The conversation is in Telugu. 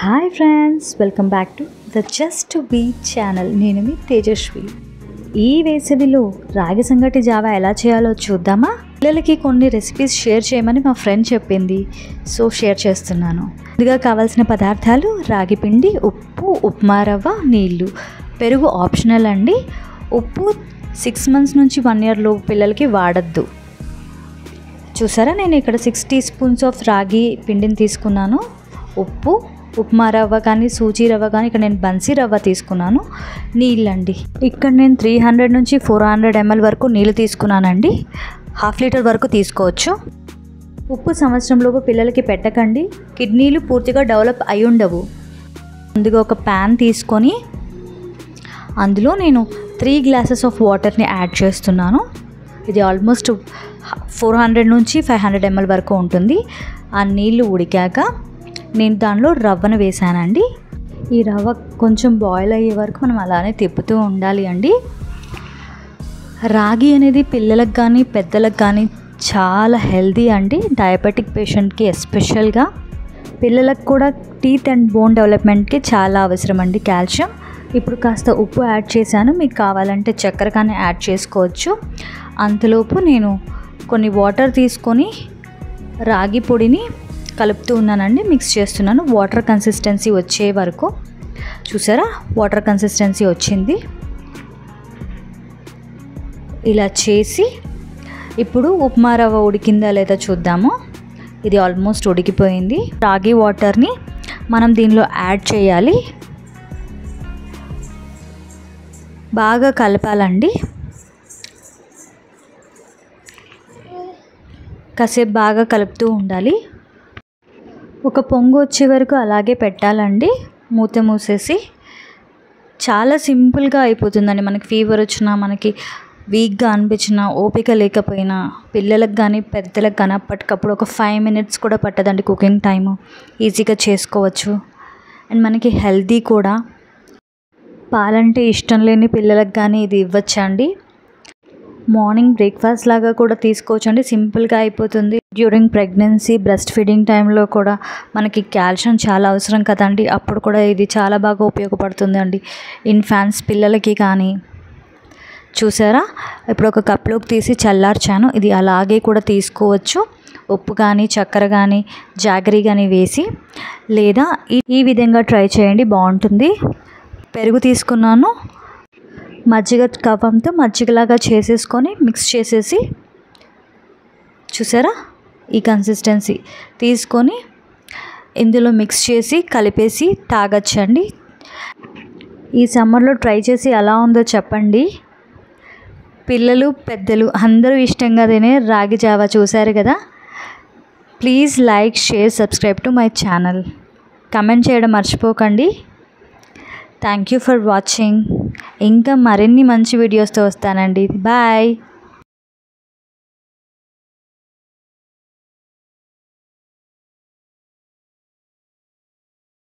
Hi friends, welcome back to the just be channel. నేను మీ తేజస్వి. ఈ వేసవిలో రాగి సంగటి జావా ఎలా చేయాలో చూద్దామా? పిల్లలకి కొన్ని రెసిపీస్ షేర్ చేయమని మా ఫ్రెండ్ చెప్పింది, సో షేర్ చేస్తున్నాను. ముందుగా కావాల్సిన పదార్థాలు రాగి పిండి, ఉప్పు, ఉప్మా రవ్వ, నీళ్ళు, పెరుగు ఆప్షనల్ అండి. ఉప్పు 6 months నుంచి 1 year లోపు పిల్లలకి వాడద్దు. చూసారా, నేను ఇక్కడ 6 teaspoons ఆఫ్ రాగి పిండిని తీసుకున్నాను. ఉప్పు, ఉప్మా రవ్వ కానీ సూజీ రవ్వ కానీ, ఇక్కడ నేను బన్సీ రవ్వ తీసుకున్నాను. నీళ్ళండి, ఇక్కడ నేను 300 నుంచి 400 ml వరకు నీళ్ళు తీసుకున్నానండి. 1/2 liter వరకు తీసుకోవచ్చు. ఉప్పు సంవత్సరంలోపు పిల్లలకి పెట్టకండి, కిడ్నీలు పూర్తిగా డెవలప్ అయి ఉండవు. ముందుగా ఒక ప్యాన్ తీసుకొని అందులో నేను 3 glasses ఆఫ్ వాటర్ని యాడ్ చేస్తున్నాను. ఇది ఆల్మోస్ట్ 400 నుంచి 500 ml వరకు ఉంటుంది. ఆ నీళ్ళు ఉడికాక నేను దానిలో రవ్వను వేసానండి. ఈ రవ్వ కొంచెం బాయిల్ అయ్యే వరకు మనం అలానే తిప్పుతూ ఉండాలి అండి. రాగి అనేది పిల్లలకు కానీ పెద్దలకు కానీ చాలా హెల్తీ అండి. డయాబెటిక్ పేషెంట్కి ఎస్పెషల్గా, పిల్లలకు కూడా టీత్ అండ్ బోన్ డెవలప్మెంట్కి చాలా అవసరం అండి కాల్షియం. ఇప్పుడు కాస్త ఉప్పు యాడ్ చేశాను, మీకు కావాలంటే చక్కెర కానీ యాడ్ చేసుకోవచ్చు. అంతలోపు నేను కొన్ని వాటర్ తీసుకొని రాగి పొడిని కలుపుతూ ఉన్నానండి, మిక్స్ చేస్తున్నాను వాటర్ కన్సిస్టెన్సీ వచ్చే వరకు. చూసారా, వాటర్ కన్సిస్టెన్సీ వచ్చింది. ఇలా చేసి ఇప్పుడు ఉప్మా రవ్వ ఉడికిందా లేదా చూద్దాము. ఇది ఆల్మోస్ట్ ఉడికిపోయింది. రాగి వాటర్ని మనం దీనిలో యాడ్ చేయాలి, బాగా కలపాలండి. కాసేపు బాగా కలుపుతూ ఉండాలి. ఒక పొంగు వచ్చే వరకు అలాగే పెట్టాలండి, మూత మూసేసి. చాలా సింపుల్గా అయిపోతుందండి. మనకి ఫీవర్ వచ్చినా, మనకి వీక్గా అనిపించినా, ఓపిక లేకపోయినా, పిల్లలకు కానీ పెద్దలకు కానీ అప్పటికప్పుడు ఒక 5 minutes కూడా పట్టదండి కుకింగ్ టైము. ఈజీగా చేసుకోవచ్చు. అండ్ మనకి హెల్తీ కూడా. పాలంటే ఇష్టం లేని పిల్లలకు కానీ ఇది ఇవ్వచ్చండి. మార్నింగ్ బ్రేక్ఫాస్ట్ లాగా కూడా తీసుకోవచ్చు అండి, సింపుల్గా అయిపోతుంది. డ్యూరింగ్ ప్రెగ్నెన్సీ, బ్రెస్ట్ ఫీడింగ్ టైంలో కూడా మనకి కాల్షియం చాలా అవసరం కదండి. అప్పుడు కూడా ఇది చాలా బాగా ఉపయోగపడుతుంది అండి ఇన్ఫాంట్స్ పిల్లలకి కానీ. చూసారా, ఇప్పుడు ఒక కప్లోకి తీసి చల్లార్చాను. ఇది అలాగే కూడా తీసుకోవచ్చు, ఉప్పు కానీ చక్కెర కానీ జాగరీ కానీ వేసి, లేదా ఈ విధంగా ట్రై చేయండి, బాగుంటుంది. పెరుగు తీసుకున్నాను, మజ్జిగ కవ్వంతో మజ్జిగలాగా చేసేసుకొని మిక్స్ చేసేసి, చూసారా ఈ కన్సిస్టెన్సీ తీసుకొని ఇందులో మిక్స్ చేసి కలిపేసి తాగొచ్చండి. ఈ సమ్మర్లో ట్రై చేసి ఎలా ఉందో చెప్పండి. పిల్లలు పెద్దలు అందరూ ఇష్టంగా తినే రాగి జావా చూసారు కదా. Please like, share, subscribe to my channel. Comment చేయడం మర్చిపోకండి. Thank you for watching. ఇంకా మరిన్ని మంచి వీడియోస్తో వస్తానండి. బాయ్.